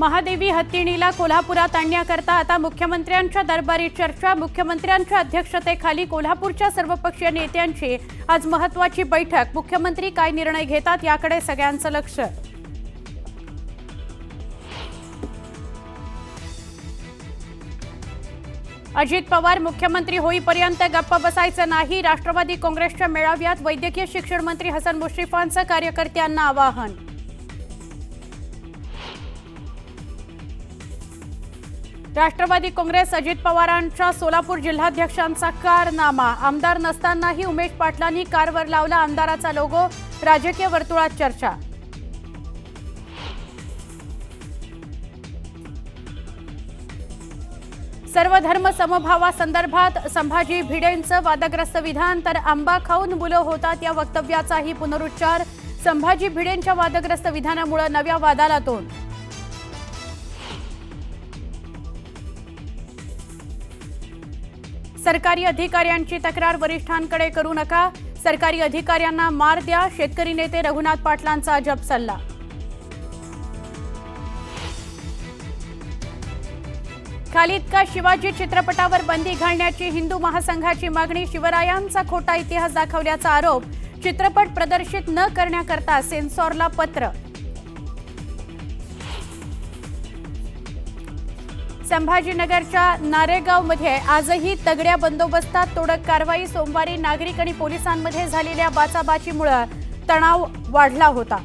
महादेवी हत्तीणीला कोल्हापुरात आणण्याकरता आता मुख्यमंत्र्यांच्या दरबारी चर्चा। मुख्यमंत्र्यांच्या अध्यक्षतेखाली कोल्हापूरच्या सर्वपक्षीय नेत्यांची आज महत्त्वाची बैठक। मुख्यमंत्री काय निर्णय घेतात याकडे सगळ्यांचं लक्ष। अजित पवार मुख्यमंत्री होईपर्यंत गप्प बसायचं नाही। राष्ट्रवादी काँग्रेसच्या मेळाव्यात वैद्यकीय शिक्षण मंत्री हसन मुश्रीफांचं कार्यकर्त्यांना आवाहन। राष्ट्रवादी काँग्रेस अजित पवारांच्या सोलापूर जिल्हाध्यक्षांचा कारनामा। आमदार नसतानाही उमेश पाटलांनी कारवर लावला आमदाराचा लोगो। राजकीय वर्तुळात चर्चा। सर्वधर्म समभावासंदर्भात संभाजी भिडेंचं वादग्रस्त विधान, तर आंबा खाऊन मुलं होतात या वक्तव्याचाही पुनरुच्चार। संभाजी भिडेंच्या वादग्रस्त विधानामुळे नव्या वादाला तोंड। सरकारी अधिकाऱ्यांची तक्रार वरिष्ठांकडे करू नका। सरकारी अधिकाऱ्यांना मार द्या। शेतकरी नेते रघुनाथ पाटलांचा अजब सल्ला। खालिद का शिवाजी चित्रपटावर बंदी घालण्याची हिंदू महासंघाची मागणी। शिवरायांचा खोटा इतिहास दाखवल्याचा आरोप। चित्रपट प्रदर्शित न करण्याकरता सेन्सॉरला पत्र। संभाजीनगरच्या नारेगावमध्ये आजही तगड्या बंदोबस्तात तोडक कारवाई। सोमवारी नागरिक आणि पोलिसांमध्ये झालेल्या बाचाबाचीमुळे तणाव वाढला होता।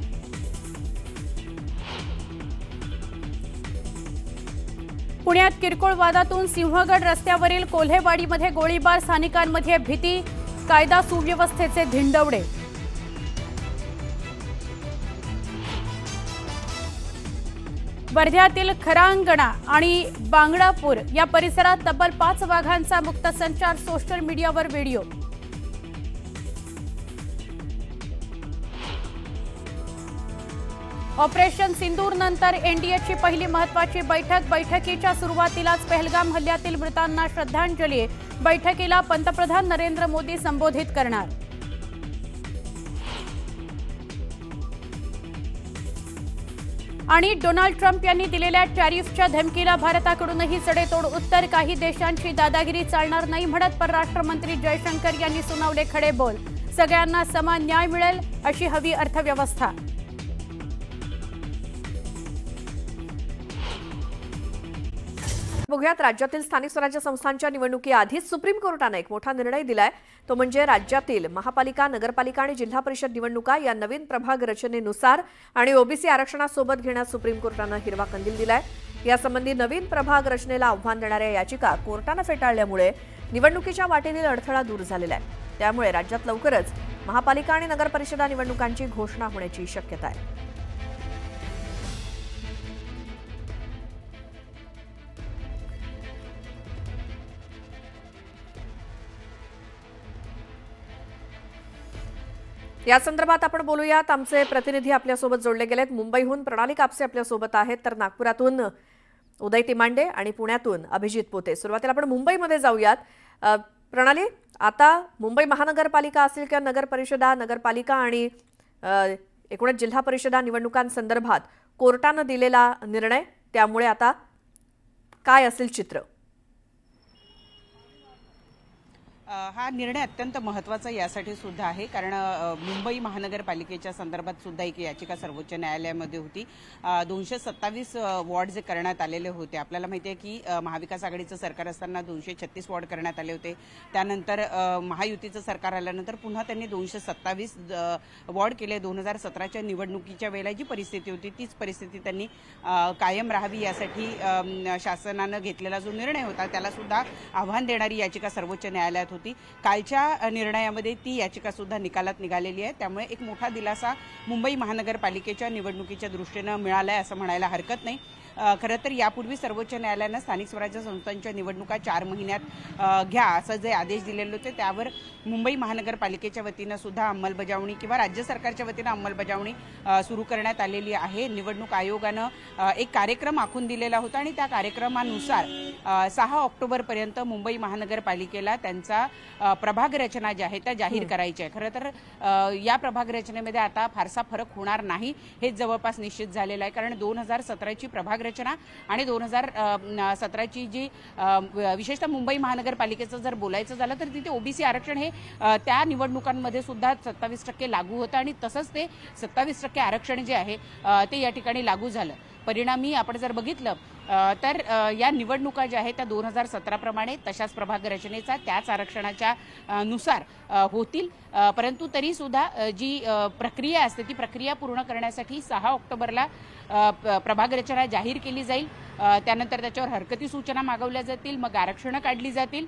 पुण्यात किरकोळ वादातून सिंहगड रस्त्यावरील कोल्हेवाडीमध्ये गोळीबार। स्थानिकांमध्ये भीती। कायदा सुव्यवस्थेचे धिंडवडे। वर्ध्यातील खरांगणा आणि बांगडापूर या परिसरात तब्बल 5 वाघांचा मुक्त संचार। सोशल मीडियावर व्हिडिओ। ऑपरेशन सिंदूर नंतर एनडीएची पहिली महत्त्वाची बैठक। बैठकीच्या सुरुवातीलाच पहलगाम हल्ल्यातील मृतांना श्रद्धांजली। बैठकीला पंतप्रधान नरेंद्र मोदी संबोधित करणार। आणि डोनाल्ड ट्रम्प यांनी दिलेल्या टॅरिफच्या धमकीला भारताकडूनही सडेतोड उत्तर। काही देशांची दादागिरी चालणार नाही म्हणत परराष्ट्र मंत्री जयशंकर यांनी सुनावले खडे बोल। सगळ्यांना समान न्याय मिळेल अशी हवी अर्थव्यवस्था। बघूयात राज्यातील स्थानिक स्वराज्य संस्थांच्या निवडणुकीआधीच सुप्रीम कोर्टाने एक मोठा निर्णय दिलाय। तो म्हणजे राज्यातील महापालिका, नगरपालिका आणि जिल्हा परिषद निवडणुका या नवीन प्रभाग रचनेनुसार आणि ओबीसी आरक्षणासोबत घेण्यास सुप्रीम कोर्टाने हिरवा कंदील दिलाय। यासंबंधी नवीन प्रभाग रचनेला आव्हान देणाऱ्या याचिका कोर्टाने फेटाळल्यामुळे निवडणुकीच्या वाटेतील अडथळा दूर झालेला आहे। त्यामुळे राज्यात लवकरच महापालिका आणि नगरपरिषदा निवडणुकांची घोषणा होण्याची शक्यता आहे। या संदर्भात आपण बोलूयात। आमचे प्रतिनिधी आपल्यासोबत जोडले गेलेत। मुंबईहून प्रणाली कापसे आपल्यासोबत आहेत, तर नागपुरातून उदय तिमांडे आणि पुण्यातून अभिजित पोते। सुरुवातीला आपण मुंबईमध्ये जाऊयात। प्रणाली, आता मुंबई महानगरपालिका असेल किंवा नगर परिषदा, नगरपालिका आणि एकूणच जिल्हा परिषदा निवडणुकांसंदर्भात कोर्टाने दिलेला निर्णय, त्यामुळे आता काय असेल चित्र? हा निर्णय अत्यंत महत्त्वाचा यासाठी सुद्धा आहे कारण मुंबई महानगरपालिकेच्या संदर्भात सुद्धा एक याचिका सर्वोच्च न्यायालयामध्ये होती। 227 वॉर्ड जे करण्यात आलेले होते, आपल्याला माहिती आहे की महाविकास आघाडीचं सरकार असताना 236 वॉर्ड करण्यात आले होते। त्यानंतर महायुतीचं सरकार आल्यानंतर पुन्हा त्यांनी 227 वॉर्ड केले। 2017च्या निवडणुकीच्या वेळेला जी परिस्थिती होती तीच परिस्थिती त्यांनी कायम राहावी यासाठी शासनानं घेतलेला जो निर्णय होता त्याला सुद्धा आव्हान देणारी याचिका सर्वोच्च न्यायालयात होती। कालच्या निर्णयामध्ये ती याचिका सुद्धा निकालात निघालेली आहे। त्यामुळे एक मोठा दिलासा मुंबई महानगरपालिकेच्या निवडणुकीच्या दृष्टीने मिळाला आहे असं म्हणायला हरकत नाही। खरं तर यापूर्वी सर्वोच्च न्यायालयाने स्थानिक स्वराज्य संस्थांच्या निवडणुका 4 महिन्यात घ्या असं जे आदेश दिलेले होते त्यावर मुंबई महानगरपालिकेच्या वतीने सुद्धा अंमलबजावणी किंवा राज्य सरकारच्या वतीने अंमलबजावणी सुरू करण्यात आलेली आहे। निवडणूक आयोगाने एक कार्यक्रम आखून दिलेला होता आणि त्या कार्यक्रमानुसार 6 ऑक्टोबरपर्यंत मुंबई महानगरपालिकेला त्यांचा आता प्रभाग रचना ज्या आहेत त्या जाहीर करायच्या आहे. खरं तर या प्रभाग रचनेमध्ये आता फारसा फरक होणार नाही हे जवळपास निश्चित झालेलं आहे. कारण 2017ची प्रभाग रचना आणि 2017ची जी विशेषतः मुंबई महानगरपालिकेचं जर बोलायचं झालं तर तिथे ओबीसी आरक्षण हे त्या निवडणुकांमध्ये सुद्धा 27% लागू होतं आणि तसंच ते 27% आरक्षण जे आहे ते या ठिकाणी लागू झालं. परिणामी आपण जर बघितलं तर या निवडणुका ज्या आहेत त्या 2017 प्रमाणे तशाच प्रभाग रचनेचा त्याच आरक्षणाच्या नुसार होतील. परंतु तरी सुद्धा जी प्रक्रिया असते ती प्रक्रिया पूर्ण करण्यासाठी 6 ऑक्टोबरला प्रभाग रचना जाहीर केली जाईल. त्यानंतर त्याच्यावर हरकती सूचना मागवल्या जातील, मग आरक्षणं काढली जातील,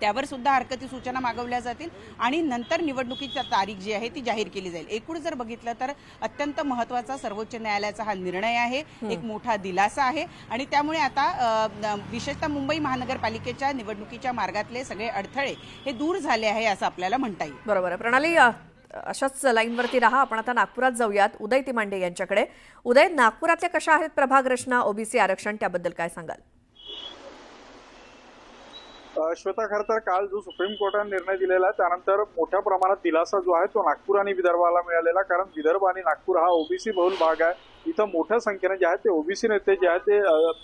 त्यावर सुद्धा हरकती सूचना मागवल्या जातील आणि नंतर निवडणुकीची तारीख जी आहे ती जाहीर केली जाईल. एकूण जर बघितलं तर अत्यंत महत्त्वाचा सर्वोच्च न्यायालयाचा हा निर्णय आहे, एक मोठा दिलासा आहे आणि त्यामुळे आता विशेषतः मुंबई महानगरपालिकेच्या निवडणुकीच्या मार्गातले सगळे अडथळे हे दूर झाले आहे असं आपल्याला म्हणता येईल. बरोबर आहे प्रणाली, अशाच लाईनवरती राहा. आपण आता नागपुरात जाऊयात उदय तिमांडे यांच्याकडे. उदय, नागपुरातल्या कशा आहेत प्रभाग रचना, ओबीसी आरक्षण, त्याबद्दल काय सांगाल? श्वेता, खरं तर काल जो सुप्रीम कोर्टाने निर्णय दिलेला आहे त्यानंतर मोठ्या प्रमाणात दिलासा जो आहे तो नागपूर आणि विदर्भाला मिळालेला. कारण विदर्भ आणि नागपूर हा ओबीसी बहुल भाग आहे. इथं मोठ्या संख्येने जे आहेत ते ओबीसी नेते जे आहेत ते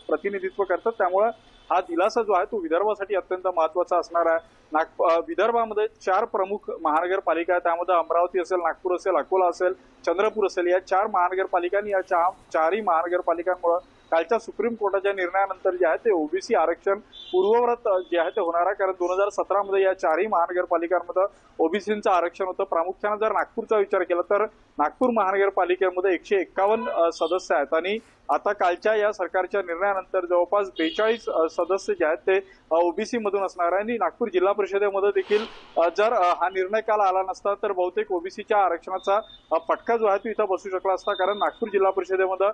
प्रतिनिधित्व करतात. त्यामुळे हा दिलासा जो आहे तो विदर्भासाठी अत्यंत महत्वाचा असणार आहे. विदर्भामध्ये 4 प्रमुख महानगरपालिका आहेत. त्यामध्ये अमरावती असेल, नागपूर असेल, अकोला असेल, चंद्रपूर असेल, या 4 महानगरपालिकांनी या 4ही महानगरपालिकांमुळे कालच्या सुप्रीम कोर्टाच्या निर्णयानंतर जे आहे ते ओबीसी आरक्षण पूर्ववत जे आहे ते होणार आहे. कारण 2017 मध्ये या 4ही महानगरपालिकांमध्ये ओबीसीचं आरक्षण होतं. प्रामुख्याने जर नागपूरचा विचार केला तर नागपूर महानगरपालिकेमध्ये 151 सदस्य आहेत आणि आता कालच्या या सरकारच्या निर्णयानंतर जवळपास 42 सदस्य जे आहेत ते ओबीसी मधून असणार आहे. आणि नागपूर जिल्हा परिषदेमध्ये देखील जर हा निर्णय काल आला नसता तर बहुतेक ओबीसीच्या आरक्षणाचा फटका जो आहे तो इथं बसू शकला असता. कारण नागपूर जिल्हा परिषदेमध्ये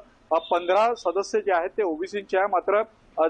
15 सदस्य जे आहेत ते ओबीसीचे आहे. मात्र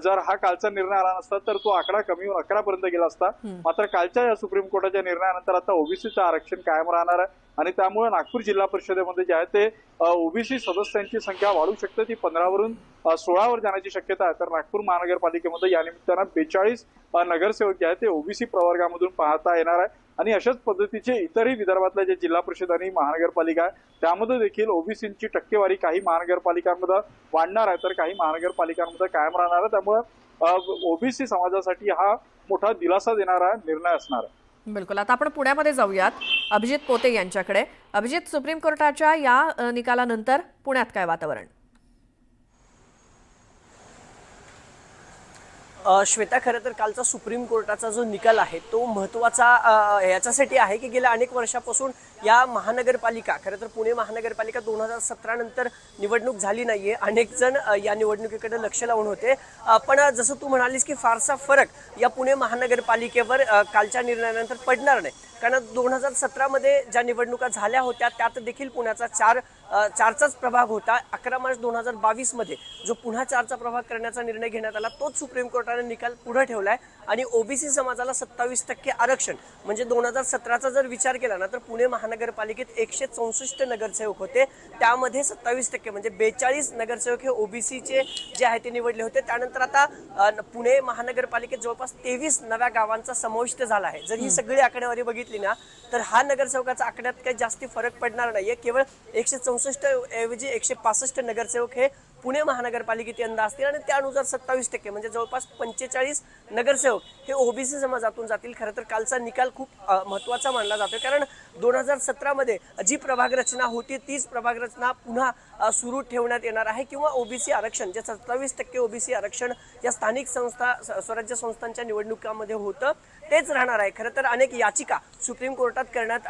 जर हा कालचा निर्णय आला नसता तर तो आकडा कमी होऊन 11 पर्यंत गेला असता. मात्र कालच्या या सुप्रीम कोर्टाच्या निर्णयानंतर आता ओबीसीचं आरक्षण कायम राहणार आहे आणि त्यामुळे नागपूर जिल्हा परिषदेमध्ये जे आहे ते ओबीसी सदस्यांची संख्या वाढू शकते. ती 15 वरून 16 वर जाण्याची शक्यता आहे. तर नागपूर महानगरपालिकेमध्ये या निमित्तानं 42 नगरसेवक जे आहेत ते ओबीसी प्रवर्गामधून पाहता येणार आहे. आणि अशाच पद्धतीचे इतरही विदर्भातल्या जे जिल्हा परिषद आणि महानगरपालिका आहे त्यामध्ये देखील ओबीसींची टक्केवारी काही महानगरपालिकांमध्ये वाढणार आहे तर काही महानगरपालिकांमध्ये कायम राहणार आहे. त्यामुळे ओबीसी समाजासाठी हा मोठा दिलासा देणारा निर्णय असणार आहे. बिलकुल. आता आपण पुण्यामध्ये जाऊयात अभिजित पोते यांच्याकडे. अभिजित, सुप्रीम कोर्टाच्या या निकालानंतर पुण्यात काय वातावरण? श्वेता, खरं तर कालचा सुप्रीम कोर्टाचा जो निकाल आहे तो महत्त्वाचा याच्यासाठी आहे की गेल्या अनेक वर्षापासून या महानगरपालिका, खरं तर पुणे महानगरपालिका 2017 नंतर निवडणूक झाली नाहीये. अनेक जण या निवडणुकीकडे लक्ष लावून होते. पण जसं तू म्हणालीस की फारसा फरक या पुणे महानगरपालिकेवर कालच्या निर्णयानंतर पडणार नाही. कारण 2017 मध्ये ज्या निवडणुका झाल्या होत्या त्यात देखील पुण्याचा 4चाच प्रभाग होता. 11 मार्च 2022 मध्ये जो पुन्हा 4चा प्रभाग करण्याचा निर्णय घेण्यात आला तोच सुप्रीम कोर्टाने निकाल पुढे ठेवलाय आणि ओबीसी समाजाला 27% आरक्षण म्हणजे 2017चा जर विचार केला ना तर पुणे महानगरपालिकेत 164 नगरसेवक होते. त्यामध्ये 27% म्हणजे 42 नगरसेवक हे ओबीसीचे जे आहे ते निवडले होते. त्यानंतर आता पुणे महानगरपालिकेत जवळपास 23 नव्या गावांचा समावेश झाला आहे. जर ही सगळी आकडेवारी बघितली ना तर हा नगरसेवकाचा आकड्यात काही जास्ती फरक पडणार नाहीये. केवळ 164 ऐवजी 165 नगरसेवक हे पुणे महानगरपालिकेत यंदा असतील आणि त्यानुसार 27% म्हणजे जवळपास 45 नगरसेवक हे ओबीसी समाजातून जातील. खरं तर कालचा निकाल खूप महत्त्वाचा मानला जातोय. कारण 2017 मध्ये जी प्रभाग रचना होती तीच प्रभाग रचना पुन्हा सुरू ठेवण्यात येणार आहे किंवा ओबीसी आरक्षण जे 27% ओबीसी आरक्षण या स्थानिक संस्था स्वराज्य संस्थांच्या निवडणुकांमध्ये होतं तेच राहणार आहे. खरं तर अनेक याचिका सुप्रीम कोर्टात करण्यात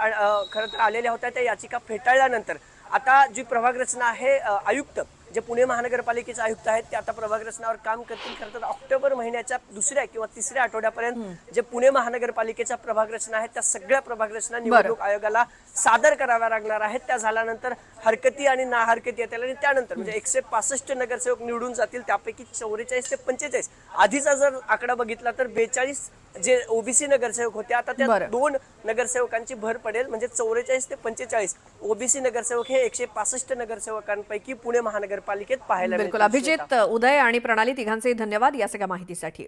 खरं तर आलेल्या होत्या. त्या याचिका फेटाळल्यानंतर आता जी प्रभाग रचना आहे आयुक्त जे पुणे महानगरपालिकेचे आयुक्त आहेत ते आता प्रभाग रचनावर काम करतील. खरं तर ऑक्टोबर महिन्याच्या 2ऱ्या किंवा 3ऱ्या आठवड्यापर्यंत जे पुणे महानगरपालिकेच्या प्रभाग रचना आहेत त्या सगळ्या प्रभाग रचना निवडणूक आयोगाला सादर कराव्या लागणार आहेत. त्या झाल्यानंतर हरकती आणि ना हरकती येतील आणि त्यानंतर म्हणजे 165 नगरसेवक निवडून जातील. त्यापैकी 44 ते 45 आधीचा जर आकडा बघितला तर 42 जे ओबीसी नगरसेवक होते आता त्या 2 नगरसेवकांची भर पडेल म्हणजे 44 ते 45 ओबीसी नगरसेवक हे 165 नगरसेवकांपैकी पुणे महानगरपालिकेत पाहायला मिळतील. बिलकुल. अभिजित, उदय आणि प्रणाली तिघांचेही धन्यवाद या सगळ्या माहितीसाठी.